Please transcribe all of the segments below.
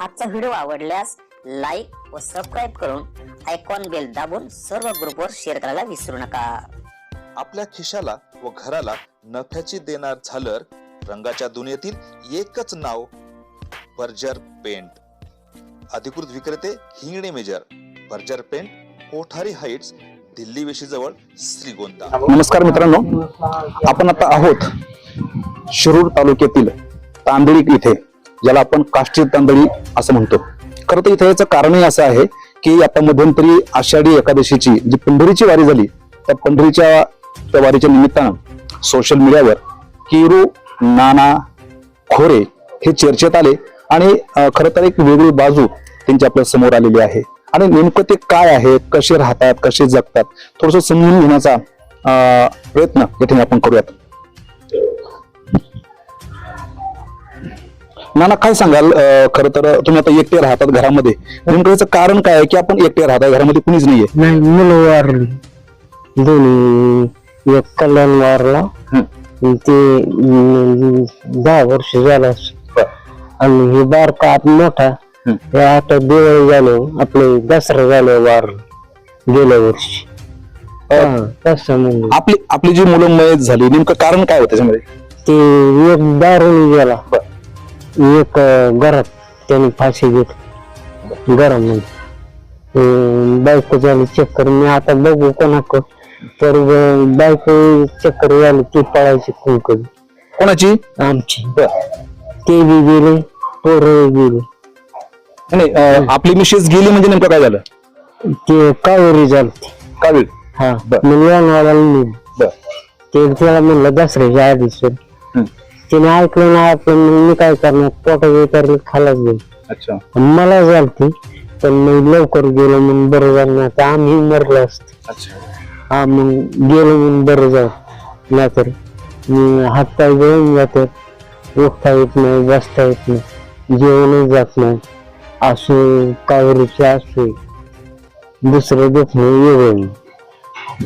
आजचा व्हिडिओ आवडल्यास लाईक व सबस्क्राईब करून आयकॉन बेल दाबून सर्व ग्रुपवर शेअर करायला विसरू नका। आपल्या खिशाला व घराला नफ्याची देणार झालर रंगाच्या दुनियेतील एकच नाव बर्जर पेंट। अधिकृत विक्रेते Hingane major, Berger paint, Kothari heights, Delhi वेशीजवळ, श्रीगोंदा। नमस्कार मित्रांनो, आपण आता आहोत शिरूर तालुक्यातील तांदळी इथे, ज्याला आपण काष्टी तांदळी असं म्हणतो। खरं तर इथे याचं कारणही असं आहे की आता मध्यंतरी आषाढी एकादशीची जी पंढरीची वारी झाली, त्या पंढरीच्या त्या वारीच्या निमित्तानं सोशल मीडियावर किरू नाना खोरे हे चर्चेत आले आणि खरं तर एक वेगळी बाजू त्यांची आपल्या समोर आलेली आहे। आणि नेमकं ते काय आहे, कसे राहतात, कसे जगतात, थोडस समजून घेण्याचा प्रयत्न याठिकाणी आपण करूयात। नाना, काय सांगाल? खरं तर तुम्ही आता एकटे राहतात घरामध्ये, नेमकं याचं कारण काय आहे की आपण एकटे राहतात, घरामध्ये कुणीच नाहीये? नाही, मुलं वारली दोन्ही, एक कल्याण वारला ते 10 वर्ष झालं, आणि हे बारका मोठा हे आता दिवाळी झाले, आपले दसरा झाले वारलं गेल्या वर्षी। तसं म्हणजे आपली जी मुलं मयत झाली, नेमकं कारण काय होतं त्याच्यामध्ये? ते एक दारून गेला, एक घरात त्याने फाशी घेतली घरामध्ये, बायको झाली चक्कर। मी आता बघू कोणाक, तर बायको चक्कर झाली, ती पळायची कुंकडी। कोणाची? आमची। ते बी गेले, पोरं गेले। नाही, आपली मिसेस गेली म्हणजे नेमकं काय झालं? ते कावेरी झाली। कावेरी? हा, मी ते त्याला म्हणलं दसऱ्याच्या आधीच, तिने ऐकलं नाही आपण, मी काय करणार, पोटात उतरले खालाच गेली। अच्छा, मला झालती पण मग लवकर गेलो म्हणून बरं झालं, नाही तर आम्ही मरलो असतो। हा, मग गेलो म्हणून बरं झालं, नाहीतर हातपाय गळून जातात, उठता येत नाही, बसता येत नाही, जेवणच जात नाही। असं कावेरीचे असो, दुसरं दुखणं येऊ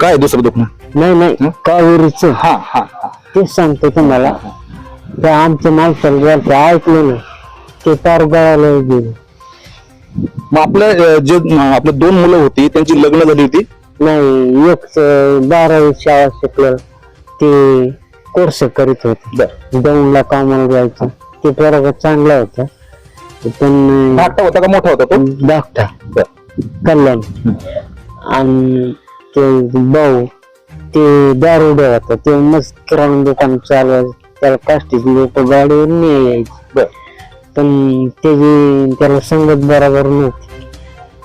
काय दुसरं दुखणं? नाही, कावेरीच हा हा, तेच सांगतो तुम्हाला। त्या आमच्या माणसाला झालं, ते ऐकलं नाही, ते तार गळायला गेले। मग आपलं जे आपलं 2 मुलं होती त्यांची लग्न झाली होती? नाही, एक 12वी शाळा शिकलं, ते कोर्स करीत होते, दौंडला कामाला जायचं। ते बरोबर चांगला होता, पण धाकटा होता का मोठा होता तो? धाकटा, कल्याण। आणि ते भाऊ ते दारुडे होता, ते मस्त किराणा दुकान चालवायचं, त्याला काष्टीची लोक गाडीवर नाही यायची, पण त्याला संगत बरोबर नव्हती।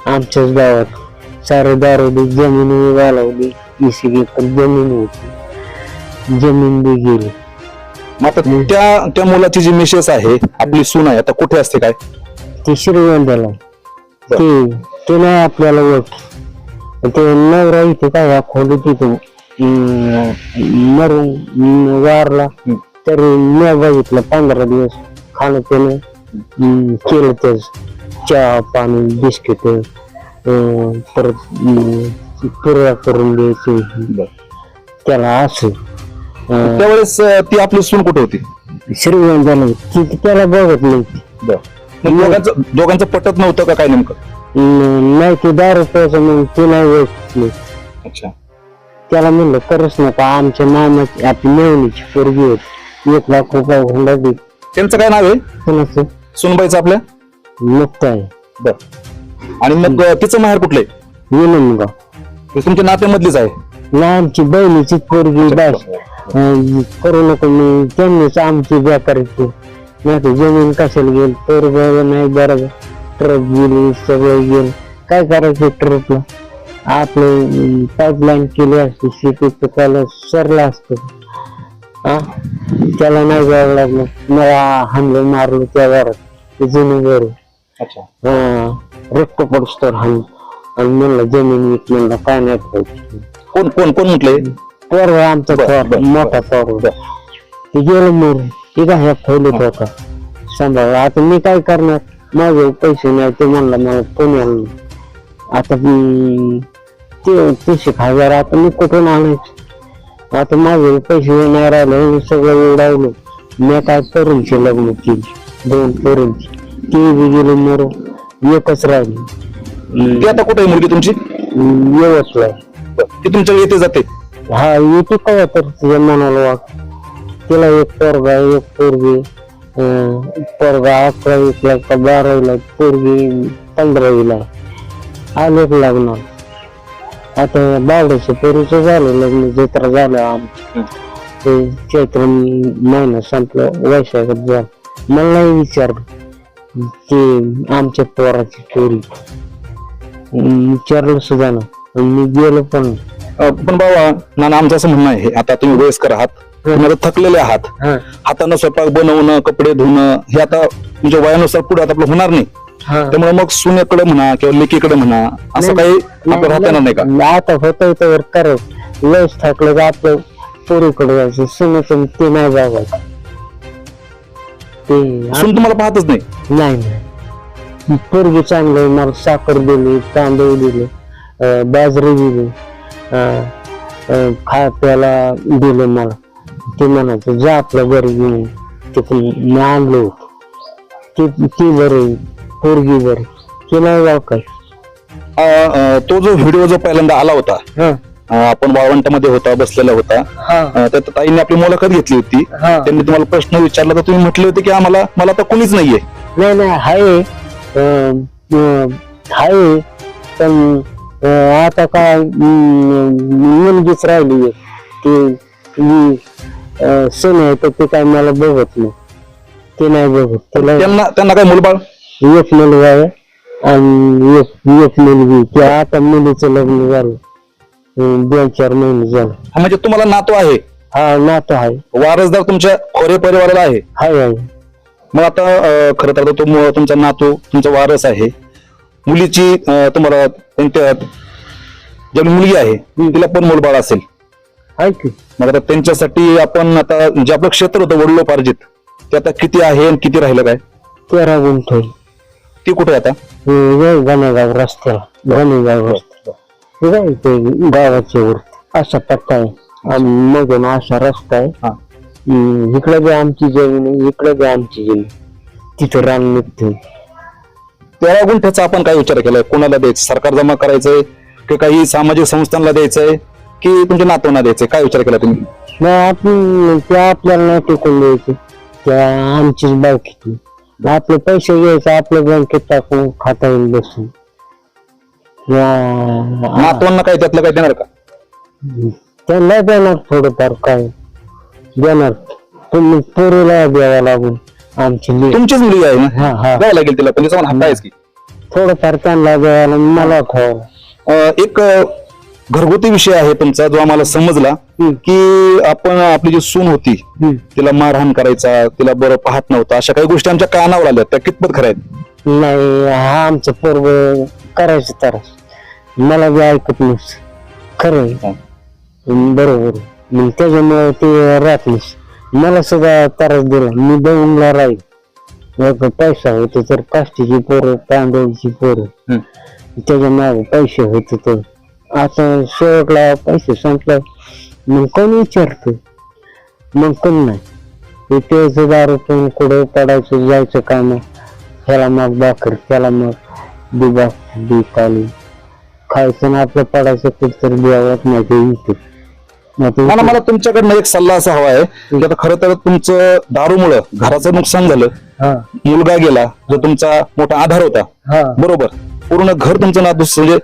आमच्याच गावात सारे दारुडे जमीन घालवली, 20 एकर जमीन होती, जमीन बी गेली। मग आता त्या मुलाची जी मिसेस आहे, आपली सून आहे, आता कुठे असते काय? ते श्रीगोंद्याला, ते नाही आपल्याला ओळख, ते नवरा इथे काय खोली तिथे मरून वारला, तरी मी बघितलं 15 दिवस खाणं पिणं केलं, त्याच चहा पाणी बिस्किट परत पुऱ्या करून द्यायचे त्याला। असं त्यावेळेस ती आपली सून कुठे होती? श्रीगोंद्याला, त्याला बघत नाही। दोघांचं पटत नव्हतं का काय नेमकं? नाही, ते दारू प्यायचं मग ते नाही ओळखली। अच्छा, त्याला म्हणलं करच नका, आमच्या मामाची आपली मेवणीची पोरगी होती, 1 लाख रुपये हुंडा दे। त्यांचं काय नाव आहे? कोणाचं? सुनबाईचं आपल्या? मुक्त आहे। बर, आणि मग तिचं माहेर कुठलंय? विनंदगाव, तुमच्या नात्यामधलीच आहे? नाही, आमची बहिणीची पोरगी बास करू नको, मी त्यांनीच आमची बेकारीची, नाही तर जमीन कशाला गेली, पोरग नाही बरोबर, ट्रक गेली, सगळं गेलं, काय करायचं ट्रकला? आपलं पाईपलाईन केली असते, शेती पिकायला सरला असतं, त्याला नाही जावं लागलं, मला हाणलं मारलं त्या घरात, जुनी घर, रक्त पडतो हाण, आणि म्हणलं जमीन विक, म्हणलं काय नाही पाहिजे। कोण कोण कोण म्हटलंय? पोरग आमचा मोठा पोरग, ते गेलं मरून, ते काय ठेवलं होता सांभाळ। आता मी काय करणार, माझे पैसे नाही, ते म्हणलं मला पुण्याला, आता ते 30,000 आता मी कुठून आणायचं? आता माझे पैसे नाही राहिले, सगळं उडावलं। मी काय पोरींची लग्न केली, 2 पोरींची, ते बी गेले मरून एकच राहिली ती आता कुठे आहे मुलगी तुमची? व्यवस्था ती तुमच्या येते जाते? हा येते का तर तुझ्या मनाला वाट. तिला एक पोरगा एक पोरगी, पोरगा 11वीला का 12वीला, पोरगी 15वीला. आलेच लागणार आता बावड्याच्या पोरीचं झालं लग्न, जत्रा झालं आमची. ते चैत्र महिना संपलं, वैशाखात झालं. मला नाही विचारलं ते आमच्या पोराची पोरी, विचारलं सुद्धा ना. मी गेलो पण पण बाबा नाना, आमचं असं म्हणणं आहे, आता तुम्ही वयस्कर आहात, तुम्ही आता थकलेले आहात, हा हातानं स्वयंपाक बनवणं, कपडे धुणं हे आता तुमच्या वयानुसार पुढे आता आपलं होणार नाही. हा त्यामुळे मग सुनेकडे म्हणा किंवा लेकीकडे म्हणा असं काही आपलं राहता येणार नाही का? आता होतं तर करत लस थकलं का आपलं पोरीकडे जायचं, सुनेचं ते नाही बघायचं. ते सून तुम्हाला पाहतच नाही? नाही पोरगी चांगलं, मला साखर दिली, तांदूळ दिले, बाजरी दिली, खा प्यायला दिलं मला. ते म्हणायचं जा आपल्या घरी घेऊन, ते पण मी आणलं होतं. ती बरी, पोरगी बरी, ती नाही जाऊ काय. तो जो व्हिडिओ जो पहिल्यांदा आला होता, आपण वाळवंटामध्ये होता, बसलेला होता, त्यात ताईंनी आपली मुलाखत घेतली होती. त्यांनी तुम्हाला प्रश्न विचारला तर तुम्ही म्हटले होते की मला आता कोणीच नाहीये. नाही हाय हाय पण आता काय मुलगीच राहिली ती सण आहे तर ते काय मला बघत नाही, ते नाही बघत. त्याला त्यांना काय मुलबाळ? एक मुलगा आहे आणि एक मुलगी. ते आता मुलीचं लग्न झालं, 2-4 महिने झालं. म्हणजे तुम्हाला नातू आहे? हा नातं आहे, वारसदार तुमच्या खोरे परिवाराला आहे? हाय. मग आता खरं तर तुमचा नातू तुमचा वारस आहे. मुलीची तुम्हाला त्यांच्यात जी मुलगी आहे तिला पण मुलबाळ असेल, आहे की. मग आता त्यांच्यासाठी आपण आता जे आपलं क्षेत्र होतं वडिलोपार्जित, ते आता किती आहे आणि किती राहिलं काय? 13 गुंठ. ती कुठे आता? गणेगाव रस्त्याला, गणेगाव रस्ता ते गावाच्या वर असा पट्टा आहे, मधून असा रस्ता आहे. इकडे बी आमची जमीन आहे, इकडे बी आमची जमीन, तिथं रान निघते. 13 गुंठ्याचा आपण काय विचार केलाय? कोणाला द्यायचं? सरकार जमा करायचंय की काही सामाजिक संस्थांना द्यायचंय की तुमच्या नातवांना द्यायचंय? काय विचार केला तुम्ही? नाही आपण त्या आपल्याला नाही टिकून द्यायचे, त्या आमचीच बाकीची. आपले पैसे घ्यायचे, आपल्या बँकेत टाकून खाता येईल बसून. नातवांना काय त्यातलं काय देणार का? त्यांना देणार थोडंफार, काय देणार तुम्ही पोरीला द्यावा लागून. आमची तुमचीच मुलगी आहे ना, हा द्यावं लागेल तिला, पण हक्क आहेच की. थोडंफार त्यांना द्यायला, मला ठेवायला. एक घरगुती विषय आहे तुमचा जो आम्हाला समजला की आपण आपली जी सून होती तिला मारहाण करायचा, तिला बरं पाहत नव्हता, अशा काही गोष्टी आमच्या कानावर आल्या, त्या कितपत खऱ्या आहेत? नाही हा आमचं पोरग करायचं त्रास, मला बी ऐकत नस. खरं बरोबर. मग त्याच्यामुळे ते राहत नस. मला सुद्धा त्रास दिला, मी दौंडला राहील. पैसा होतो तर काष्टीची पोरं, तांदळाची पोरं, त्याच्या मागे पैसे होते. तर आता शेवटला पैसे संपला, मग कोण विचारतो? मग कोण नाही. प्यायचं दारू पण कुठं पडायचं, जायचं काम, ह्याला मग भाकर, त्याला मग दुबा ताली खायचं ना आपलं, पडायचं कुठतरी द्यावत नाही. ते मला तुमच्याकडनं एक सल्ला असा हवा आहे की आता खरं तर तुमचं दारूमुळं घराचं नुकसान झालं, मुलगा गेला जो तुमचा मोठा आधार होता, बरोबर, पूर्ण घर तुमचं नादुस म्हणजे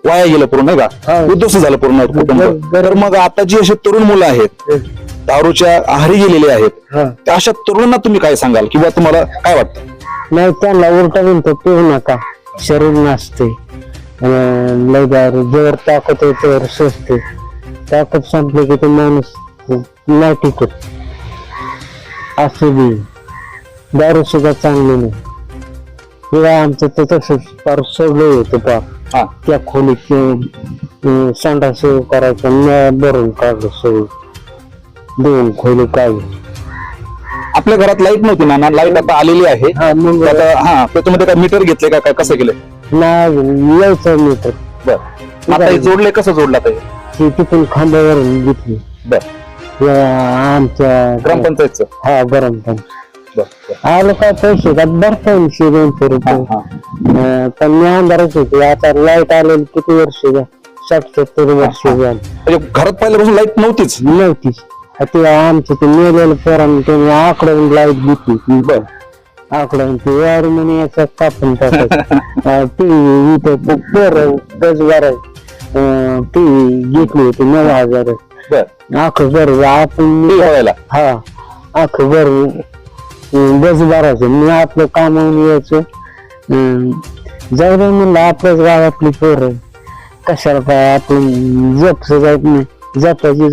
वाया गेलं पूर्ण, नाही का, उद्ध्वस्त झालं पूर्ण कुटुंब. तर मग आता जी अशी तरुण मुलं आहेत दारूच्या आहारी गेलेली आहेत, अशा तरुणांना तुम्ही काय सांगाल किंवा तुम्हाला काय वाटतं? नाही त्यांना उलटा म्हणतो पिऊ नका, शरीर नसते. लय दारू जोर ताकद आहे तर स्वस्त, ताकद संपली की तो माणूस नाही टिकत. असं बी दारू सुद्धा चांगली नाही. किंवा आमचं तर तसंच फार सगळं होतं पा त्या खोलीत संडास करायचं, भरून काढलं सगळं, 2 खोली काढली. आपल्या घरात लाईट नव्हती ना, लाईट आता आलेली आहे. त्याच्यामध्ये काय मीटर घेतले का, काय कसं केलं? नाही यायचं मीटर. बरं, आता जोडले, कसं जोडला ते? तिथून खांद्यावरून घेतली. बरं, आमच्या ग्रामपंचायतचं? हा ग्रामपंचायत. आलो काय पैसे का भरता 200 रुपये. पण मी अंधारच होते. आता लाईट आलेली किती वर्ष झाली, 60-70 वर्ष झाली म्हणजे घरात पहिल्यापासून लाईट नव्हतीच. नव्हतीच. ते आमचं ते मेलेलं पोरांनी त्यांनी आकडून लाईट घेतली. आकडून ते वार म्हणे याचा कापून टाकायचं. ती इथं पोरं 10-12 ती घेतली होती 9,000. आख बरं आपण हा आख बरं 10-12. मी आपलं कामावून यायचं. जाऊ दे म्हणलं आपल्याच गावातली पोरं कशाला काय आपण जपच जात नाही. जपायची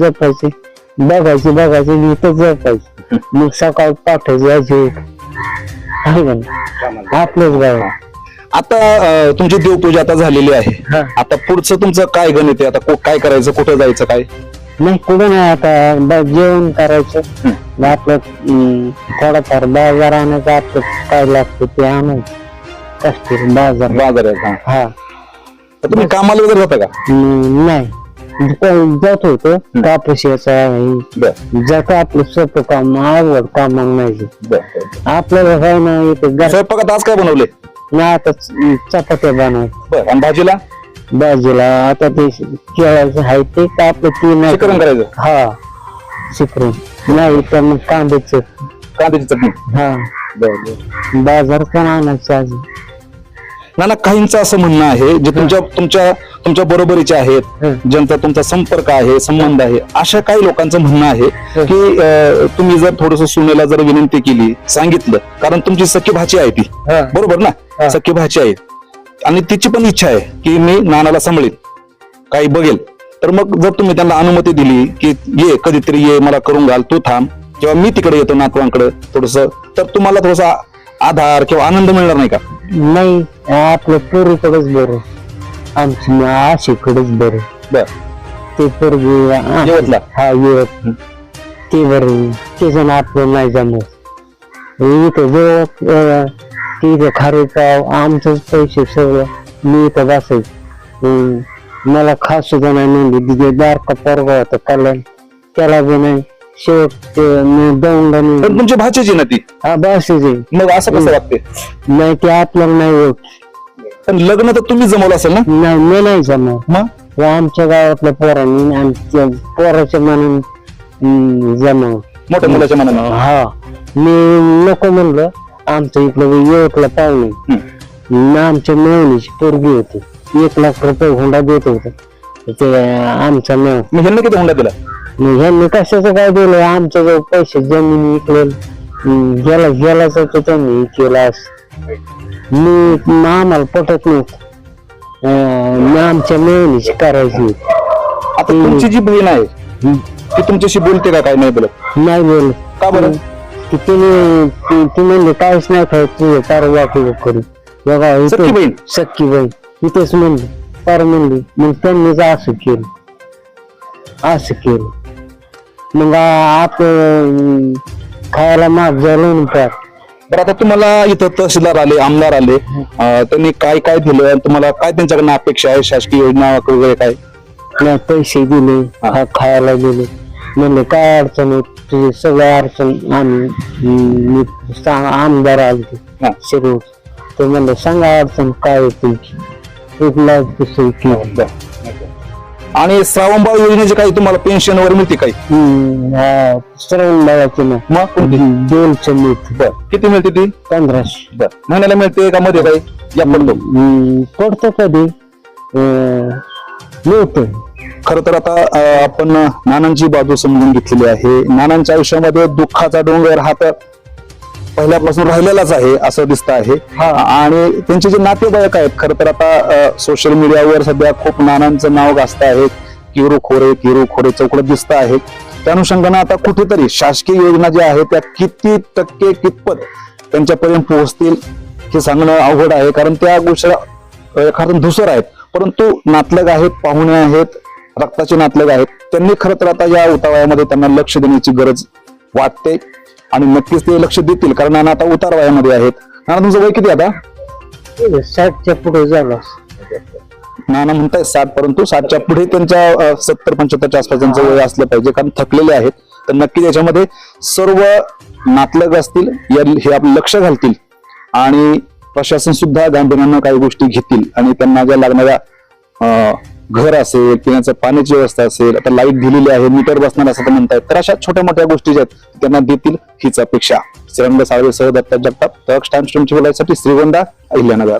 बघायची इथं जपायची. मग सकाळ पाठ जायचे आपल्याच गावात. आता तुमची देवपूजा आता झालेली आहे. आता पुढचं तुमचं काय गणित आहे? आता काय करायचं, कुठं जायचं, काय नाही कुठं नाही. आता जेवण करायचं. आपलं थोडाफार बाजार आणायचं. आपलं काय लागतं ते आणायचं. कष्ट बाजार आहे. हा. तुम्ही कामाला वगैरे जाता का? नाही जात होतो. कापूस याचा जात आपलं सोपं काम आवड कामा नाही. आपल्याला काय नाही स्वयंपाकात आज काय बनवले? नाही आता चपात्या बनवायचं. आणि भाजीला बाजूला आता ते केळाचं आहे ते का आपलं ते शिकरण करायचं. हा शिकरण नाही तर मग कांद्याची चटणी. हा बाजार पण आणायचं अजून. ना काहींचं असं म्हणणं आहे जे तुमच्या बरोबरीचे आहेत, ज्यांचा तुमचा संपर्क आहे, संबंध आहे, अशा काही लोकांचं म्हणणं आहे की तुम्ही जर थोडस सुनेला जर विनंती केली, सांगितलं, कारण तुमची सख्खी भाची आहे ती, बरोबर ना, सख्खी भाची आहे आणि तिची पण इच्छा आहे की मी नानाला सांभाळीन, काही बघेल, तर मग जर तुम्ही त्यांना अनुमती दिली की ये कधीतरी ये, मला करून घाल, तू थांब, किंवा मी तिकडे येतो नातवांकडे थोडस, तर तुम्हाला थोडासा आधार किंवा आनंद मिळणार नाही का? नाही आपलं पोरीकडेच बरं, आमची आशीकडेच बरं. ते पोरगी हा येत ते बरं, ते जण आपलं नाही जमत. इथं जवळ तिथं खारे पाव आमचंच पैसे सगळं, मी इथं बसायचं. मला खास सुद्धा नाही म्हणली, बारका पोरगा होता कल्याण, त्याला बी नाही. शेवट दौंडाने पण तुमची भाचीची ना ती, हा बसायचे. मग असं कसं वाटते? नाही ते आपल्याला नाही होत. पण लग्न तर तुम्ही जमवलं असेल ना? नाही मी नाही जमव. मग आमच्या गावातल्या पोरांनी आणि पोराच्या मनाने जमव, मोठ्या मुलाच्या मनानं. हा मी नको म्हणलं. आमच्या इकडं येवतला पाहुणे आमच्या मेवणीची पोरगी होती, 1 लाख रुपये हुंडा देत होत ते आमचा मेव. मी ह्यांना किती हुंडा दिला? ह्यांनी कशाचं काय दिलं, आमच्या जवळ पैसे जमीन विकले गेलाच होतं त्यांनी केला. मी आम्हाला पटत नव्हतं, आमच्या मेवणीची करायची. आता तुमची जी बहीण आहे ती तुमच्याशी बोलते का? काय नाही बोलत? नाही बोल. का बरं? ती म्हणले काहीच नाही खायचं, फार वाटलं करू बघा. सख्खी बहीण? सख्खी बहीण इथेच म्हणली, फार म्हणली. मग त्यांनीच असं केलं. मग आपण खायला माग झालं फार. बरं, आता तुम्हाला इथं तहसीलदार आले, आमदार आले, त्यांनी काय काय दिलं आणि तुम्हाला काय त्यांच्याकडनं अपेक्षा आहे, शासकीय योजना वगैरे काय? नाही पैसे दिले, खायला दिले. म्हणले काय अडचण आहे तुझी, सगळ्या अडचण आम्ही आमदार आले शिरूर, ते म्हणलं सांगा अडचण काय आहे तुमची. आणि श्रावणबाळ योजनेचे काही तुम्हाला पेन्शन वगैरे मिळते काही? श्रावण बाळाची ना मग 200 मिळते. किती मिळते ती? 1500. महिन्याला मिळते का मध्ये काही या पडतो? पडतो कधी मिळतो. खर तर आता आपण नानांची बाजू समजून घेतलेली आहे. नानांच्या आयुष्यामध्ये दुःखाचा डोंगर हा तर पहिल्यापासून राहिलेलाच आहे असं दिसत आहे. आणि त्यांचे जे नातेवाईक आहेत, खर तर आता सोशल मीडियावर सध्या खूप नानांचं नाव गाजत आहे, किरू खोरे चौकडत दिसत आहे. त्या अनुषंगाने आता कुठेतरी शासकीय योजना ज्या आहेत त्या किती टक्के कितपत त्यांच्यापर्यंत पोहोचतील हे सांगणं अवघड आहे, कारण त्या गोष्टी एखादं धुसर आहेत, परंतु नातलग आहेत, पाहुणे आहेत, रक्ताचे नातलग आहेत. त्यांनी खरं तर आता या उतावळ्यामध्ये त्यांना लक्ष देण्याची गरज वाटते आणि नक्कीच ते लक्ष देतील, कारण नाना आता उतार वयामध्ये आहेत. नाना तुमचं वय किती आता? 60च्या पुढे झालं. नाना म्हणताय 60, परंतु 60च्या पुढे त्यांच्या 70-75च्या आसपास त्यांचं वय असलं पाहिजे, कारण थकलेले आहेत. तर नक्की त्याच्यामध्ये सर्व नातलग असतील हे आपलं लक्ष घालतील आणि प्रशासन सुद्धा गांभीर्यानं काही गोष्टी घेतील आणि त्यांना ज्या लागणाऱ्या घर असेल, पिण्याचं पाण्याची व्यवस्था असेल, आता लाईट दिलेली आहे, मीटर बसणार असं तर म्हणतायत, तर अशा छोट्या मोठ्या गोष्टी ज्या आहेत त्यांना देतील हीच अपेक्षा. श्रीरंग साळवे सह दत्ता जगताप, तक्ष टाइम्स 24 श्रीगोंदा, अहिल्यानगर.